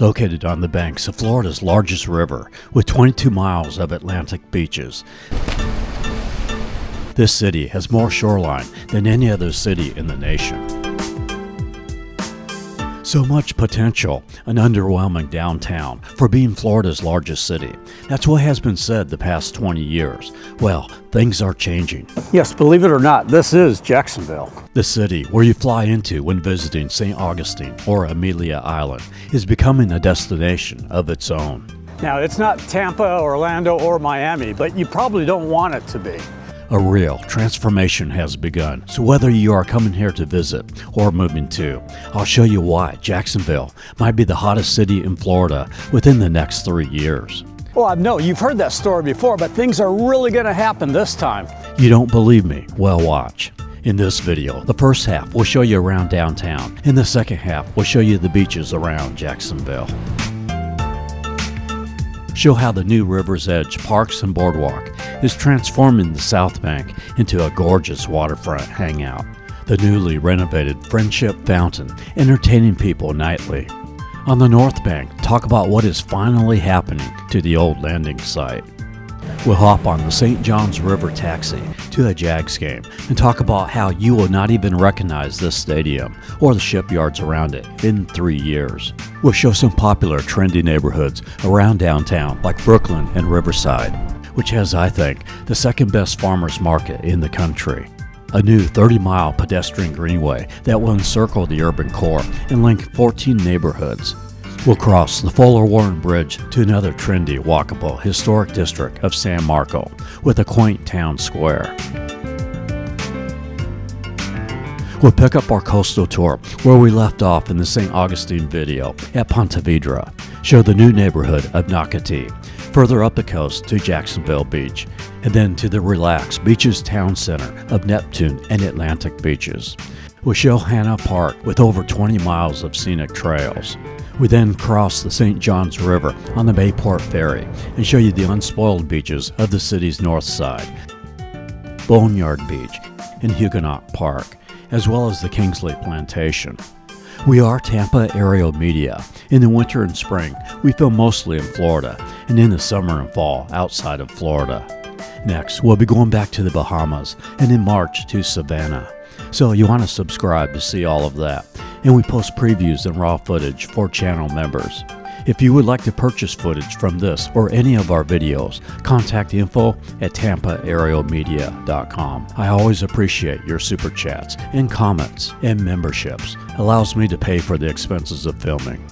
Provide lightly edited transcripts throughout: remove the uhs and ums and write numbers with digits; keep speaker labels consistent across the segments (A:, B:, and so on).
A: Located on the banks of Florida's largest river with 22 miles of Atlantic beaches, this city has more shoreline than any other city in the nation. So much potential, an underwhelming downtown for being Florida's largest city. That's what has been said the past 20 years. Well, things are changing.
B: Yes, believe it or not, this is Jacksonville.
A: The city where you fly into when visiting St. Augustine or Amelia Island is becoming a destination of its own.
B: Now, it's not Tampa, Orlando, or Miami, but you probably don't want it to be.
A: A real transformation has begun. So whether you are coming here to visit or moving to, I'll show you why Jacksonville might be the hottest city in Florida within the next 3 years.
B: Well, I know you've heard that story before, but things are really going to happen this time.
A: You don't believe me? Well, watch. In this video, the first half will show you around downtown. In the second half, we'll show you the beaches around Jacksonville. Show how the new River's Edge Parks and Boardwalk is transforming the Southbank into a gorgeous waterfront hangout. The newly renovated Friendship Fountain entertaining people nightly. On the Northbank, talk about what is finally happening to the old landing site. We'll hop on the St. Johns River taxi to a Jags game and talk about how you will not even recognize this stadium or the shipyards around it in 3 years. We'll show some popular trendy neighborhoods around downtown like Brooklyn and Riverside, which has, I think, the second best farmers market in the country. A new 30-mile pedestrian greenway that will encircle the urban core and link 14 neighborhoods. We'll cross the Fuller Warren Bridge to another trendy, walkable, historic district of San Marco with a quaint town square. We'll pick up our coastal tour where we left off in the St. Augustine video at Ponte Vedra, show the new neighborhood of Nocatee, further up the coast to Jacksonville Beach, and then to the relaxed beaches town center of Neptune and Atlantic Bchs. We'll show Hanna Park with over 20 miles of scenic trails. We then cross the St. Johns River on the Bayport Ferry and show you the unspoiled beaches of the city's north side, Boneyard Beach and Huguenot Park, as well as the Kingsley Plantation. We are Tampa Aerial Media. In the winter and spring, we film mostly in Florida, and in the summer and fall outside of Florida. Next, we'll be going back to the Bahamas, and in March to Savannah. So you want to subscribe to see all of that. And we post previews and raw footage for channel members. If you would like to purchase footage from this or any of our videos, contact info at tampaaerialmedia.com. I always appreciate your super chats and comments and memberships. Allows me to pay for the expenses of filming.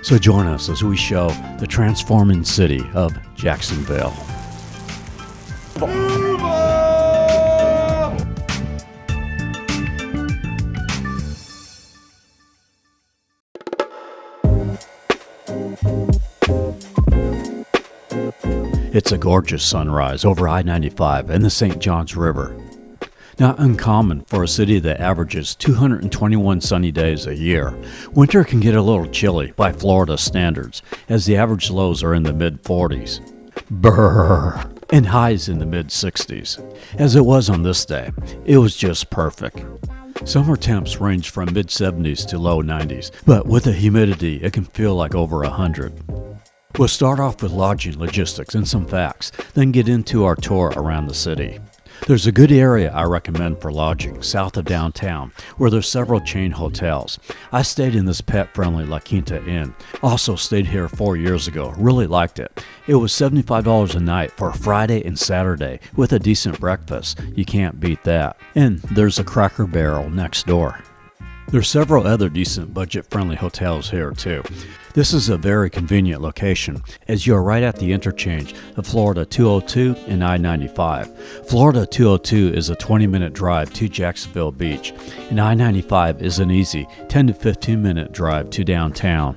A: So join us as we show the transforming city of Jacksonville. It's a gorgeous sunrise over I-95 and the St. Johns River. Not uncommon for a city that averages 221 sunny days a year. Winter can get a little chilly by Florida standards, as the average lows are in the mid-40s. Brrr! And highs in the mid-60s. As it was on this day, it was just perfect. Summer temps range from mid-70s to low 90s, but with the humidity, it can feel like over 100. We'll start off with lodging logistics and some facts, then get into our tour around the city. There's a good area I recommend for lodging south of downtown, where there's several chain hotels. I stayed in this pet-friendly La Quinta Inn. Also stayed here 4 years ago. Really liked it. It was $75 a night for Friday and Saturday with a decent breakfast. You can't beat that. And there's a Cracker Barrel next door. There's several other decent budget-friendly hotels here too. This is a very convenient location, as you're right at the interchange of Florida 202 and I-95. Florida 202 is a 20-minute drive to Jacksonville Beach, and I-95 is an easy 10 to 15-minute drive to downtown.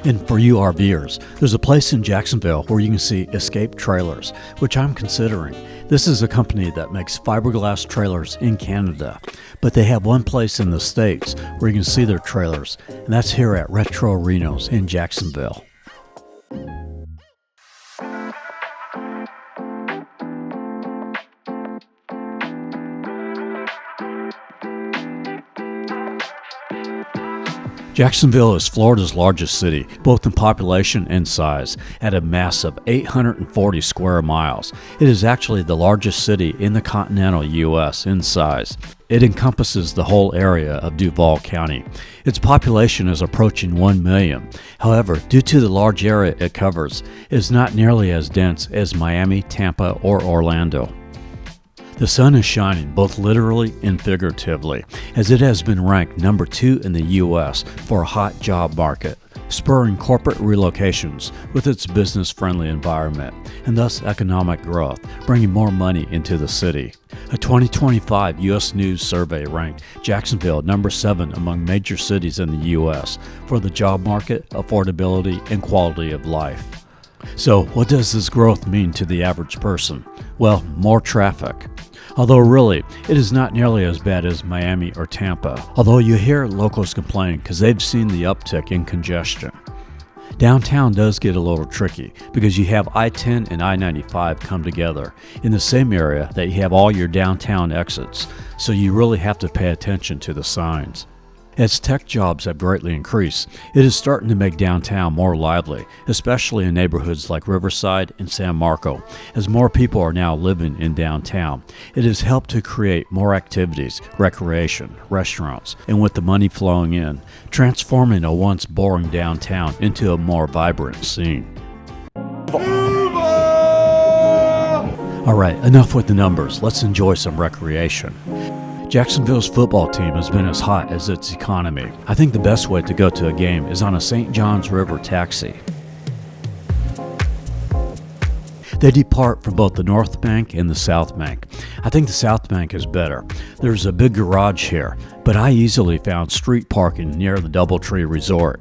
A: And for you RVers, there's a place in Jacksonville where you can see Escape Trailers, which I'm considering. This is a company that makes fiberglass trailers in Canada, but they have one place in the States where you can see their trailers, and that's here at Retro Reno's in Jacksonville. Jacksonville is Florida's largest city, both in population and size, at a massive 840 square miles. It is actually the largest city in the continental U.S. in size. It encompasses the whole area of Duval County. Its population is approaching 1 million. However, due to the large area it covers, it is not nearly as dense as Miami, Tampa, or Orlando. The sun is shining both literally and figuratively, as it has been ranked number 2 in the U.S. for a hot job market, spurring corporate relocations with its business-friendly environment, and thus economic growth, bringing more money into the city. A 2025 U.S. News survey ranked Jacksonville number 7 among major cities in the U.S. for the job market, affordability, and quality of life. So, what does this growth mean to the average person? Well, more traffic. Although really, it is not nearly as bad as Miami or Tampa, although you hear locals complain because they've seen the uptick in congestion. Downtown does get a little tricky because you have I-10 and I-95 come together in the same area that you have all your downtown exits, so you really have to pay attention to the signs. As tech jobs have greatly increased, it is starting to make downtown more lively, especially in neighborhoods like Riverside and San Marco. As more people are now living in downtown, it has helped to create more activities, recreation, restaurants, and with the money flowing in, transforming a once boring downtown into a more vibrant scene. Alright, enough with the numbers. Let's enjoy some recreation. Jacksonville's football team has been as hot as its economy. I think the best way to go to a game is on a St. Johns River taxi. They depart from both the Northbank and the Southbank. I think the Southbank is better. There's a big garage here, but I easily found street parking near the DoubleTree Resort.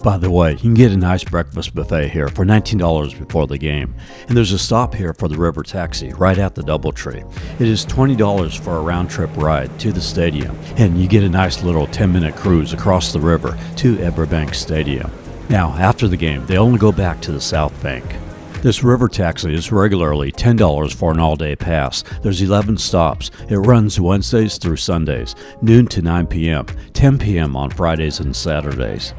A: By the way, you can get a nice breakfast buffet here for $19 before the game. And there's a stop here for the river taxi right at the DoubleTree. It is $20 for a round-trip ride to the stadium, and you get a nice little 10-minute cruise across the river to Everbank Stadium. Now, after the game, they only go back to the Southbank. This river taxi is regularly $10 for an all-day pass. There's 11 stops. It runs Wednesdays through Sundays, noon to 9 p.m., 10 p.m. on Fridays and Saturdays.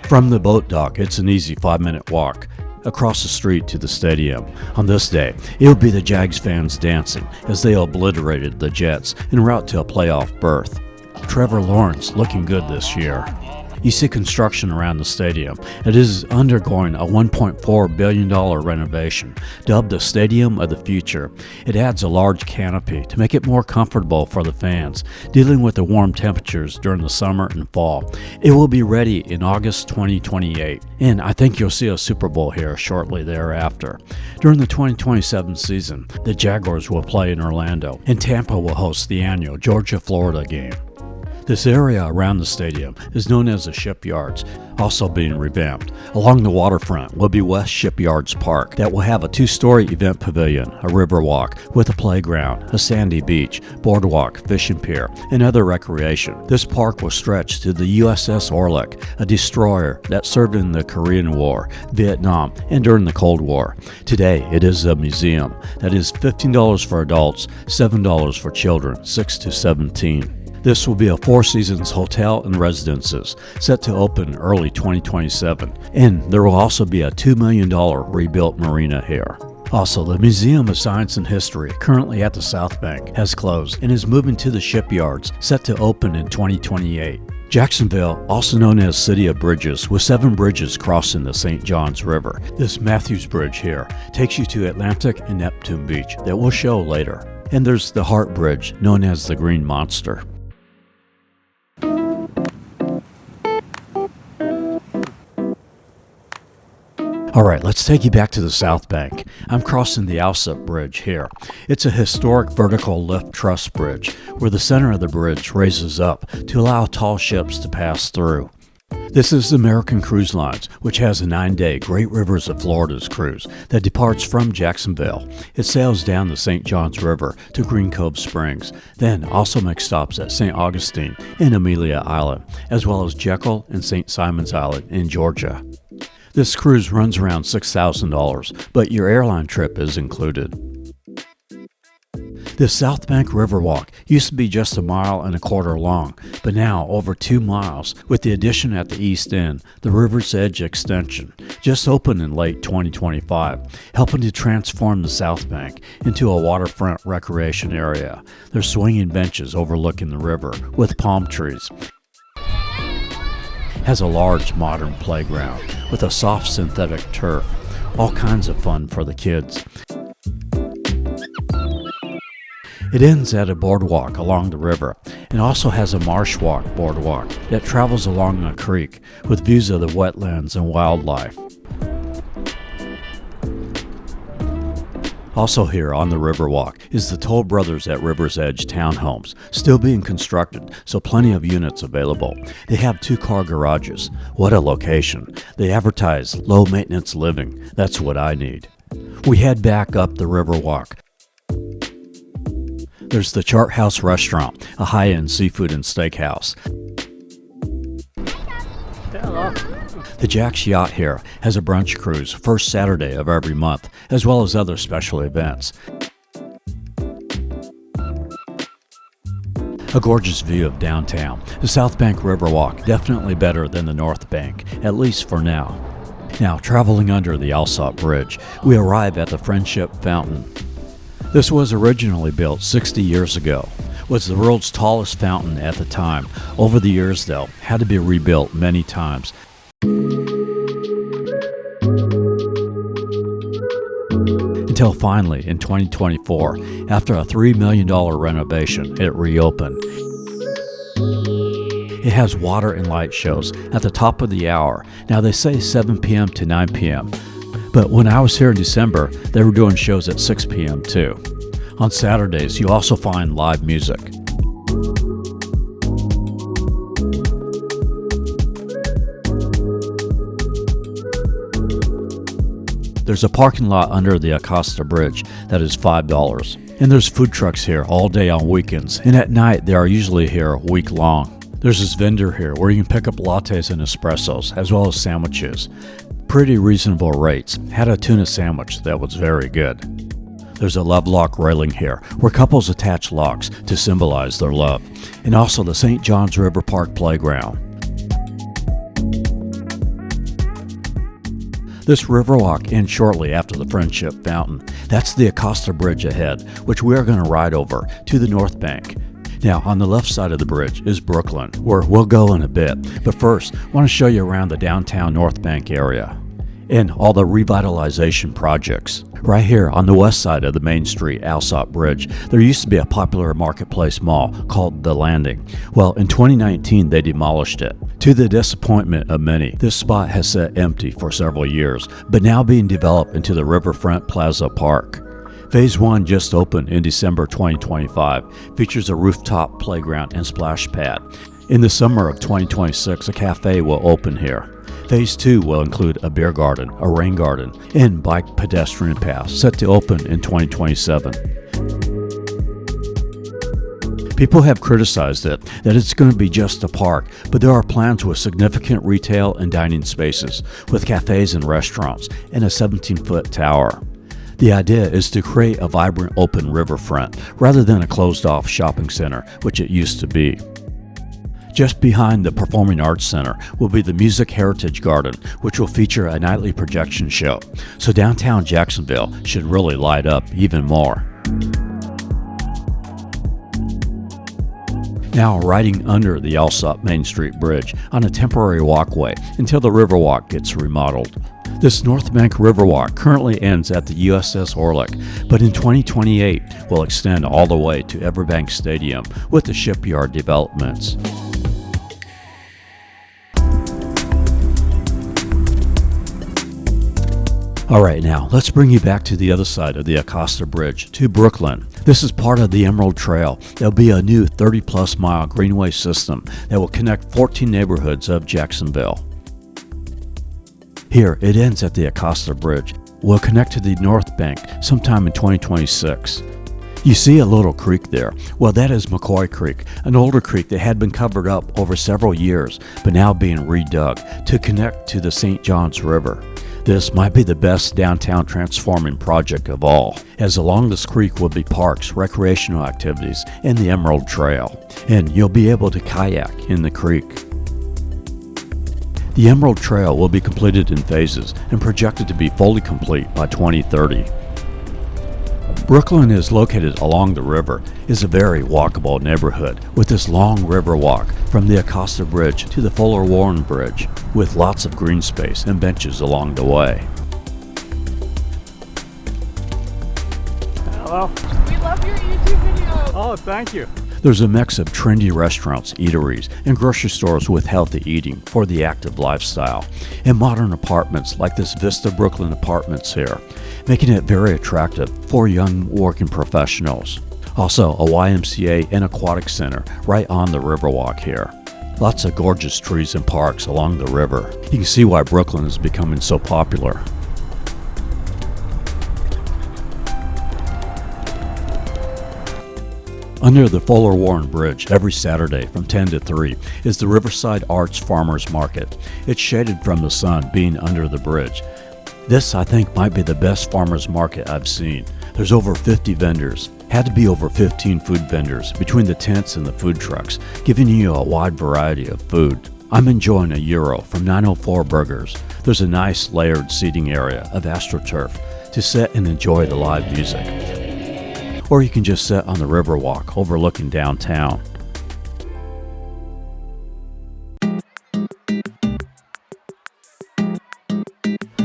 A: From the boat dock, it's an easy 5-minute walk across the street to the stadium. On this day, it will be the Jags fans dancing as they obliterated the Jets en route to a playoff berth. Trevor Lawrence looking good this year. You see construction around the stadium. It is undergoing a $1.4 billion renovation, dubbed the Stadium of the Future. It adds a large canopy to make it more comfortable for the fans, dealing with the warm temperatures during the summer and fall. It will be ready in August 2028, and I think you'll see a Super Bowl here shortly thereafter. During the 2027 season, the Jaguars will play in Orlando, and Tampa will host the annual Georgia-Florida game. This area around the stadium is known as the Shipyards, also being revamped. Along the waterfront will be West Shipyards Park that will have a 2-story event pavilion, a river walk with a playground, a sandy beach, boardwalk, fishing pier, and other recreation. This park will stretch to the USS Orlick, a destroyer that served in the Korean War, Vietnam, and during the Cold War. Today, it is a museum that is $15 for adults, $7 for children 6 to 17. This will be a 4 Seasons hotel and residences, set to open early 2027, and there will also be a $2 million rebuilt marina here. Also, the Museum of Science and History, currently at the Southbank, has closed and is moving to the Shipyards, set to open in 2028. Jacksonville, also known as City of Bridges, with 7 bridges crossing the St. Johns River. This Matthews Bridge here takes you to Atlantic and Neptune Bch that we'll show later. And there's the Hart Bridge, known as the Green Monster. Alright, let's take you back to the Southbank. I'm crossing the Alsop Bridge here. It's a historic vertical lift truss bridge where the center of the bridge raises up to allow tall ships to pass through. This is American Cruise Lines, which has a 9-day Great Rivers of Florida's cruise that departs from Jacksonville. It sails down the St. Johns River to Green Cove Springs, then also makes stops at St. Augustine and Amelia Island, as well as Jekyll and St. Simon's Island in Georgia. This cruise runs around $6,000, but your airline trip is included. The Southbank Riverwalk used to be just 1.25 miles long, but now over 2 miles with the addition at the east end, the River's Edge extension, just opened in late 2025, helping to transform the Southbank into a waterfront recreation area. There's swinging benches overlooking the river with palm trees. Has a large modern playground with a soft synthetic turf. All kinds of fun for the kids. It ends at a boardwalk along the river and also has a marsh walk boardwalk that travels along a creek with views of the wetlands and wildlife. Also here on the Riverwalk is the Toll Brothers at River's Edge townhomes, still being constructed, so plenty of units available. They have 2-car garages. What a location. They advertise low-maintenance living. That's what I need. We head back up the Riverwalk. There's the Chart House Restaurant, a high-end seafood and steakhouse.
B: Hello.
A: The Jax Yacht here has a brunch cruise first Saturday of every month, as well as other special events. A gorgeous view of downtown. The Southbank Riverwalk, definitely better than the Northbank, at least for now. Now, traveling under the Alsop Bridge, we arrive at the Friendship Fountain. This was originally built 60 years ago. Was the world's tallest fountain at the time. Over the years, though, had to be rebuilt many times. Until finally, in 2024, after a $3 million renovation, it reopened. It has water and light shows at the top of the hour. Now they say 7 p.m. to 9 p.m. But when I was here in December, they were doing shows at 6 p.m. too. On Saturdays, you also find live music. There's a parking lot under the Acosta Bridge that is $5. And there's food trucks here all day on weekends, and at night they are usually here week long. There's this vendor here where you can pick up lattes and espressos, as well as sandwiches. Pretty reasonable rates. Had a tuna sandwich that was very good. There's a love lock railing here where couples attach locks to symbolize their love. And also the St. John's River Park playground. This Riverwalk ends shortly after the Friendship Fountain. That's the Acosta Bridge ahead, which we are going to ride over to the Northbank. Now, on the left side of the bridge is Brooklyn, where we'll go in a bit. But first, I want to show you around the downtown Northbank area and all the revitalization projects. Right here on the west side of the Main Street Alsop Bridge, there used to be a popular marketplace mall called The Landing. Well, in 2019, they demolished it. To the disappointment of many, this spot has sat empty for several years, but now being developed into the Riverfront Plaza Park. Phase 1 just opened in December 2025, features a rooftop playground and splash pad. In the summer of 2026, a cafe will open here. Phase 2 will include a beer garden, a rain garden, and bike pedestrian path set to open in 2027. People have criticized it, that it's going to be just a park, but there are plans with significant retail and dining spaces, with cafes and restaurants, and a 17-foot tower. The idea is to create a vibrant open riverfront, rather than a closed-off shopping center, which it used to be. Just behind the Performing Arts Center will be the Music Heritage Garden, which will feature a nightly projection show. So downtown Jacksonville should really light up even more. Now riding under the Alsop Main Street Bridge on a temporary walkway until the Riverwalk gets remodeled. This Northbank Riverwalk currently ends at the USS Orlick, but in 2028 will extend all the way to Everbank Stadium with the shipyard developments. Alright, now let's bring you back to the other side of the Acosta Bridge, to Brooklyn. This is part of the Emerald Trail. There'll be a new 30-plus mile greenway system that will connect 14 neighborhoods of Jacksonville. Here, it ends at the Acosta Bridge. We'll connect to the North Bank sometime in 2026. You see a little creek there. Well, that is McCoy Creek, an older creek that had been covered up over several years, but now being redug to connect to the St. John's River. This might be the best downtown transforming project of all, as along this creek will be parks, recreational activities, and the Emerald Trail, and you'll be able to kayak in the creek. The Emerald Trail will be completed in phases and projected to be fully complete by 2030. Brooklyn is located along the river, is a very walkable neighborhood with this long river walk from the Acosta Bridge to the Fuller Warren Bridge, with lots of green space and benches along the way.
B: Hello.
C: We love your YouTube videos.
B: Oh, thank you.
A: There's a mix of trendy restaurants, eateries, and grocery stores with healthy eating for the active lifestyle, and modern apartments like this Vista Brooklyn Apartments here, making it very attractive for young working professionals. Also, a YMCA and aquatic center right on the Riverwalk here. Lots of gorgeous trees and parks along the river. You can see why Brooklyn is becoming so popular. Under the Fuller Warren Bridge every Saturday from 10 to 3 is the Riverside Arts Farmers Market. It's shaded from the sun being under the bridge. This, I think, might be the best farmers market I've seen. There's over 50 vendors. Had to be over 15 food vendors between the tents and the food trucks, giving you a wide variety of food. I'm enjoying a Euro from 904 Burgers. There's a nice layered seating area of AstroTurf to sit and enjoy the live music. Or you can just sit on the Riverwalk overlooking downtown.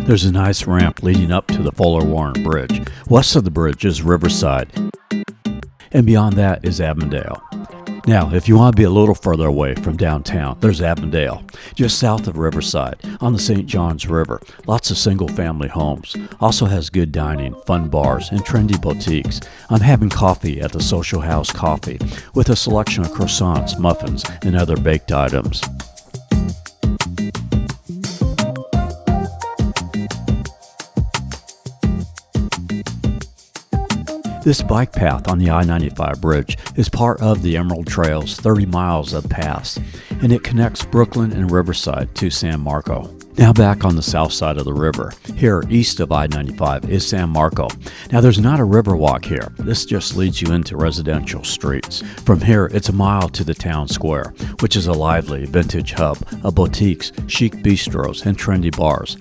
A: There's a nice ramp leading up to the Fuller Warren Bridge. West of the bridge is Riverside, and beyond that is Avondale. Now, if you want to be a little further away from downtown, there's Avondale, just south of Riverside, on the St. Johns River. Lots of single-family homes. Also has good dining, fun bars, and trendy boutiques. I'm having coffee at the Social House Coffee, with a selection of croissants, muffins, and other baked items. This bike path on the I-95 bridge is part of the Emerald Trail's 30 miles of paths, and it connects Brooklyn and Riverside to San Marco. Now back on the south side of the river. Here, east of I-95, is San Marco. Now there's not a river walk here. This just leads you into residential streets. From here, it's a mile to the town square, which is a lively vintage hub of boutiques, chic bistros, and trendy bars,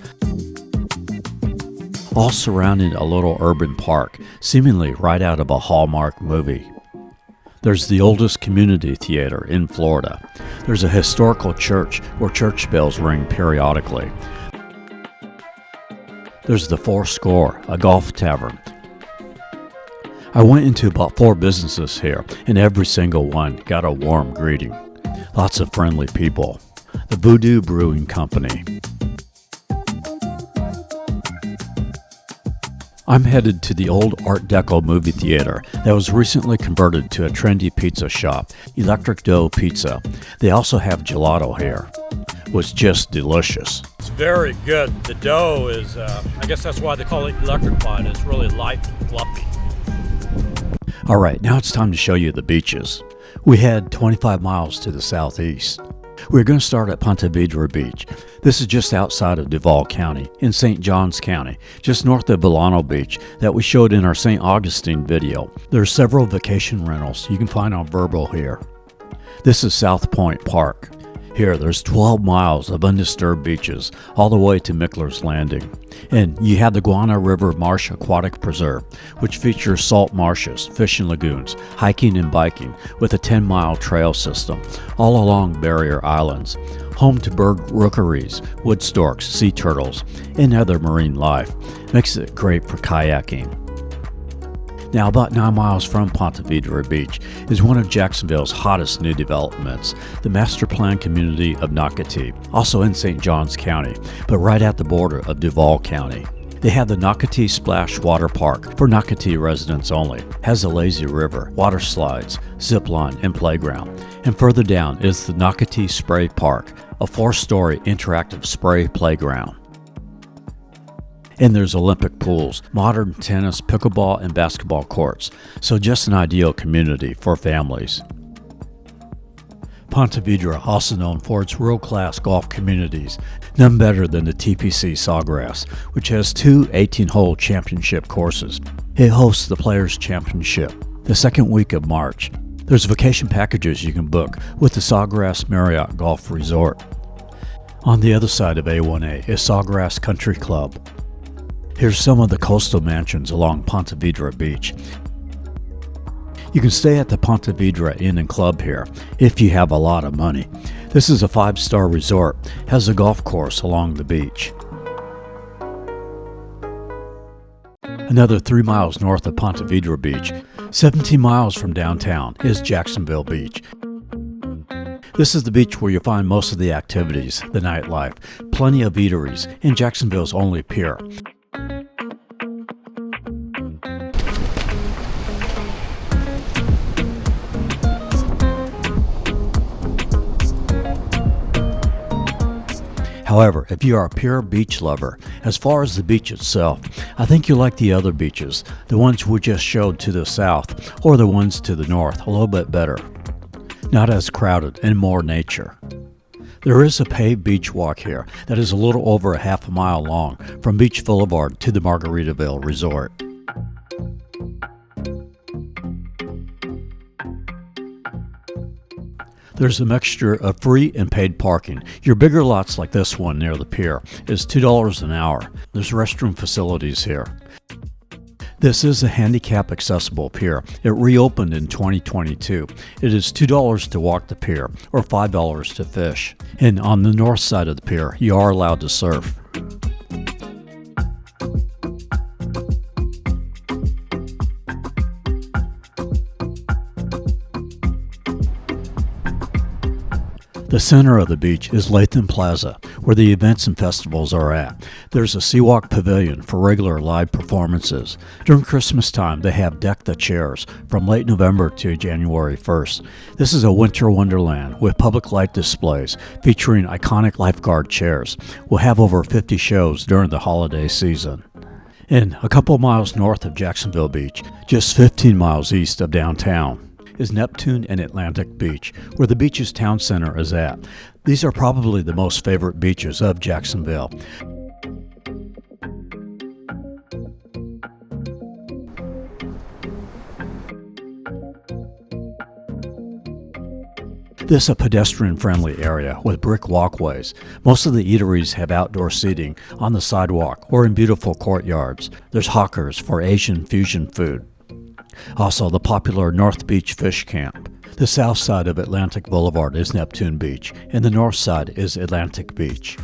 A: all surrounding a little urban park, seemingly right out of a Hallmark movie. There's the oldest community theater in Florida. There's a historical church where church bells ring periodically. There's the Four Score, a golf tavern. I went into about 4 businesses here, and every single one got a warm greeting. Lots of friendly people. The Voodoo Brewing Company. I'm headed to the old Art Deco movie theater that was recently converted to a trendy pizza shop, Electric Dough Pizza. They also have gelato here. It was just delicious.
B: It's very good. The dough is, I guess that's why they call it electrified. It's really light and fluffy.
A: All right, now it's time to show you the beaches. We head 25 miles to the southeast. We're going to start at Ponte Vedra Beach. This is just outside of Duval County, in St. Johns County, just north of Volano Beach that we showed in our St. Augustine video. There are several vacation rentals you can find on Vrbo here. This is South Pointe Park. Here, there's 12 miles of undisturbed beaches, all the way to Mickler's Landing. And you have the Guana River Marsh Aquatic Preserve, which features salt marshes, fishing lagoons, hiking and biking, with a 10-mile trail system, all along barrier islands, home to bird rookeries, wood storks, sea turtles, and other marine life. Makes it great for kayaking. Now, about 9 miles from Ponte Vedra Beach is one of Jacksonville's hottest new developments, the master plan community of Nocatee, also in St. Johns County, but right at the border of Duval County. They have the Nocatee Splash Water Park for Nocatee residents only, has a lazy river, water slides, zip line, and playground. And further down is the Nocatee Spray Park, a 4-story interactive spray playground. And there's Olympic pools, modern tennis, pickleball, and basketball courts, so just an ideal community for families. Ponte Vedra, also known for its world-class golf communities, none better than the TPC Sawgrass, which has two 18-hole championship courses. It hosts the Players' Championship the second week of March. There's vacation packages you can book with the Sawgrass Marriott Golf Resort. On the other side of A1A is Sawgrass Country Club. Here's some of the coastal mansions along Ponte Vedra Beach. You can stay at the Ponte Vedra Inn and Club here if you have a lot of money. This is a 5-star resort, has a golf course along the beach. Another 3 miles north of Ponte Vedra Beach, 17 miles from downtown, is Jacksonville Beach. This is the beach where you find most of the activities, the nightlife, plenty of eateries, and Jacksonville's only pier. However, if you are a pure beach lover, as far as the beach itself, I think you'll like the other beaches, the ones we just showed to the south, or the ones to the north, a little bit better. Not as crowded and more nature. There is a paved beach walk here that is a little over a half a mile long from Beach Boulevard to the Margaritaville Resort. There's a mixture of free and paid parking. Your bigger lots like this one near the pier is $2 an hour. There's restroom facilities here. This is a handicap accessible pier. It reopened in 2022. It is $2 to walk the pier or $5 to fish. And on the north side of the pier, you are allowed to surf. The center of the beach is Latham Plaza, where the events and festivals are at. There's a Seawalk Pavilion for regular live performances. During Christmas time, they have Deck the Chairs from late November to January 1st. This is a winter wonderland with public light displays featuring iconic lifeguard chairs. We'll have over 50 shows during the holiday season. And a couple miles north of Jacksonville Beach, just 15 miles east of downtown, is Neptune and Atlantic Bch, where the beach's town center is at. These are probably the most favorite beaches of Jacksonville. This is a pedestrian-friendly area with brick walkways. Most of the eateries have outdoor seating on the sidewalk or in beautiful courtyards. There's hawkers for Asian fusion food. Also, the popular North Beach Fish Camp. The south side of Atlantic Boulevard is Neptune Bch, and the north side is Atlantic Beach.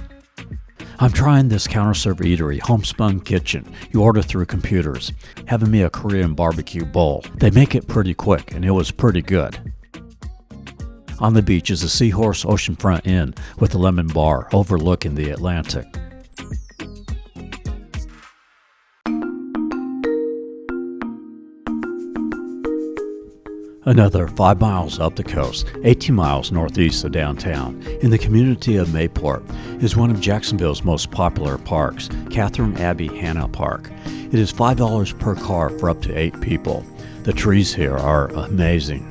A: I'm trying this counter-serve eatery, Homespun Kitchen. You order through computers. Having me a Korean barbecue bowl. They make it pretty quick, and it was pretty good. On the beach is a Seahorse Oceanfront Inn with a lemon bar overlooking the Atlantic. Another 5 miles up the coast, 18 miles northeast of downtown, in the community of Mayport, is one of Jacksonville's most popular parks, Catherine Abbey Hanna Park. It is $5 per car for up to 8 people. The trees here are amazing.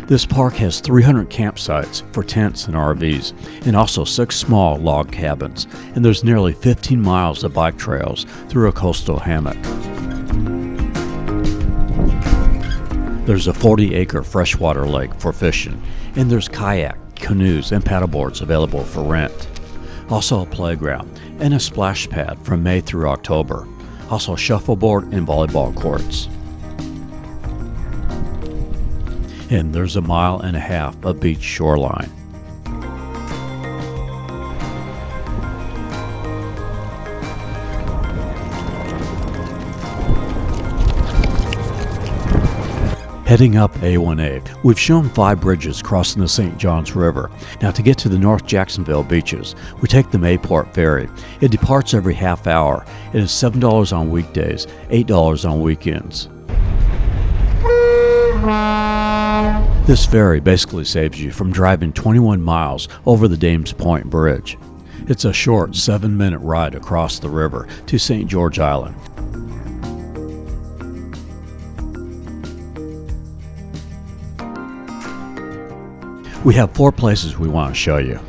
A: This park has 300 campsites for tents and RVs, and also 6 small log cabins, and there's nearly 15 miles of bike trails through a coastal hammock. There's a 40-acre freshwater lake for fishing, and there's kayak, canoes, and paddleboards available for rent. Also a playground and a splash pad from May through October. Also shuffleboard and volleyball courts. And there's a 1.5 miles of beach shoreline. Heading up A1A, we've shown 5 bridges crossing the St. Johns River. Now to get to the North Jacksonville beaches, we take the Mayport Ferry. It departs every half hour. It is $7 on weekdays, $8 on weekends. This ferry basically saves you from driving 21 miles over the Dames Point Bridge. It's a short 7-minute ride across the river to St. George Island. We have 4 places we want to show you.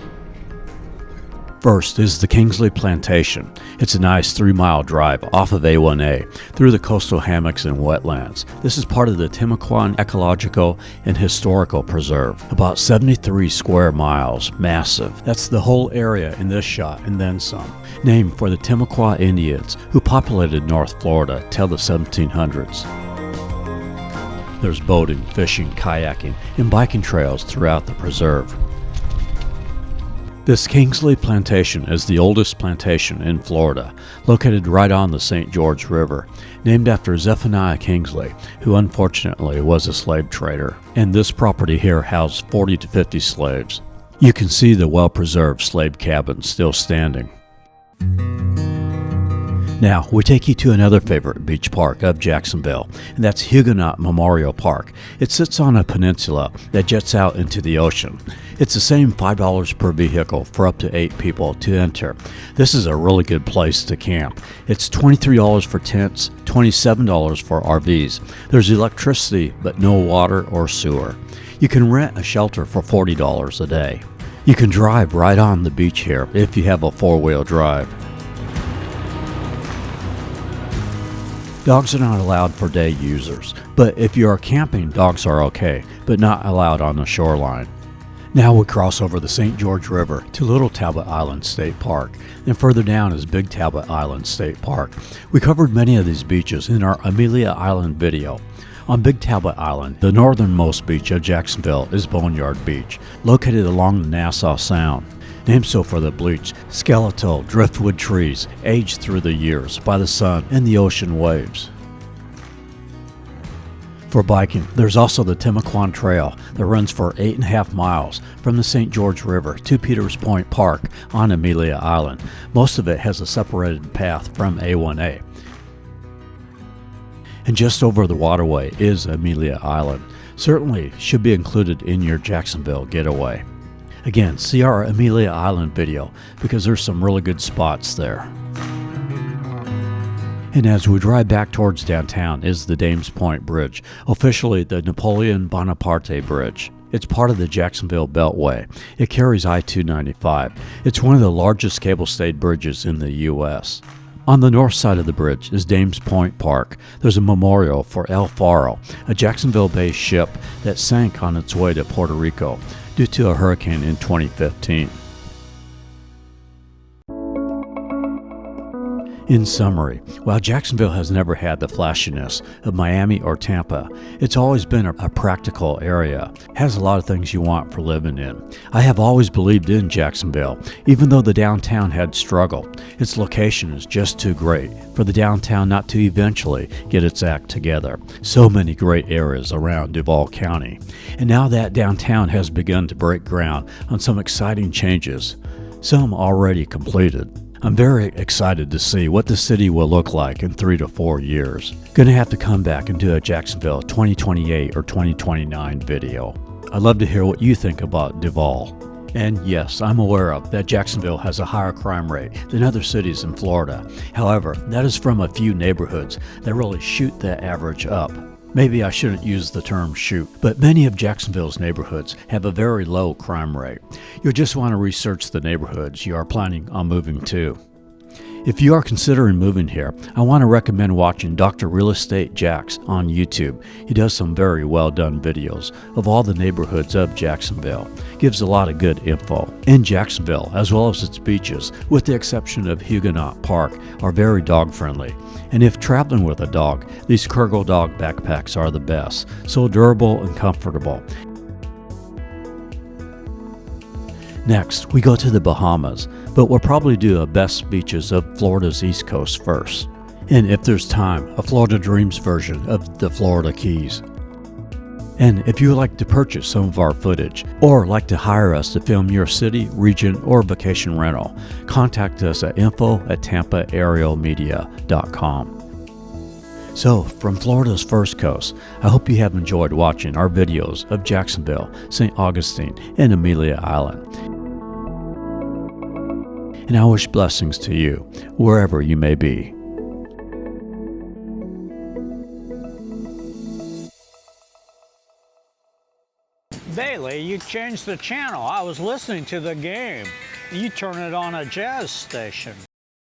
A: First is the Kingsley Plantation. It's a nice 3-mile drive off of A1A through the coastal hammocks and wetlands. This is part of the Timucuan Ecological and Historical Preserve. About 73 square miles, massive. That's the whole area in this shot and then some. Named for the Timucua Indians who populated North Florida till the 1700s. There's boating, fishing, kayaking, and biking trails throughout the preserve. This Kingsley Plantation is the oldest plantation in Florida, located right on the St. George River, named after Zephaniah Kingsley, who unfortunately was a slave trader. And this property here housed 40 to 50 slaves. You can see the well-preserved slave cabins still standing. Now, we take you to another favorite beach park of Jacksonville, and that's Huguenot Memorial Park. It sits on a peninsula that jets out into the ocean. It's the same $5 per vehicle for up to 8 people to enter. This is a really good place to camp. It's $23 for tents, $27 for RVs. There's electricity, but no water or sewer. You can rent a shelter for $40 a day. You can drive right on the beach here if you have a 4-wheel drive. Dogs are not allowed for day users, but if you are camping, dogs are okay, but not allowed on the shoreline. Now we cross over the St. George River to Little Talbot Island State Park, and further down is Big Talbot Island State Park. We covered many of these beaches in our Amelia Island video. On Big Talbot Island, the northernmost beach of Jacksonville is Boneyard Beach, located along the Nassau Sound. Named so for the bleached, skeletal driftwood trees aged through the years by the sun and the ocean waves. For biking, there's also the Timucuan Trail that runs for 8.5 miles from the St. George River to Peters Point Park on Amelia Island. Most of it has a separated path from A1A. And just over the waterway is Amelia Island. Certainly should be included in your Jacksonville getaway. Again, see our Amelia Island video because there's some really good spots there. And as we drive back towards downtown is the Dames Point Bridge, officially the Napoleon Bonaparte Bridge. It's part of the Jacksonville Beltway. It carries I-295. It's one of the largest cable-stayed bridges in the U.S. On the north side of the bridge is Dames Point Park. There's a memorial for El Faro, a Jacksonville-based ship that sank on its way to Puerto Rico due to a hurricane in 2015. In summary, while Jacksonville has never had the flashiness of Miami or Tampa, it's always been a practical area. It has a lot of things you want for living in. I have always believed in Jacksonville, even though the downtown had struggled. Its location is just too great for the downtown not to eventually get its act together. So many great areas around Duval County. And now that downtown has begun to break ground on some exciting changes, some already completed. I'm very excited to see what the city will look like in 3 to 4 years. Gonna have to come back and do a Jacksonville 2028 or 2029 video. I'd love to hear what you think about Duval. And yes, I'm aware of that Jacksonville has a higher crime rate than other cities in Florida. However, that is from a few neighborhoods that really shoot that average up. Maybe I shouldn't use the term shoot, but many of Jacksonville's neighborhoods have a very low crime rate. You'll just want to research the neighborhoods you are planning on moving to. If you are considering moving here, I want to recommend watching Dr. Real Estate Jax on YouTube. He does some very well done videos of all the neighborhoods of Jacksonville. Gives a lot of good info. In Jacksonville, as well as its beaches, with the exception of Huguenot Park, are very dog friendly. And if traveling with a dog, these Kurgle dog backpacks are the best, so durable and comfortable. Next, we go to the Bahamas, but we'll probably do a best beaches of Florida's East Coast first. And if there's time, a Florida Dreams version of the Florida Keys. And if you would like to purchase some of our footage, or like to hire us to film your city, region, or vacation rental, contact us at info@tampaaerialmedia.com. So, from Florida's first coast, I hope you have enjoyed watching our videos of Jacksonville, St. Augustine, and Amelia Island. And I wish blessings to you, wherever you may be.
D: Bailey Hey, you changed the channel. I was listening to the game. You turn it on a jazz station.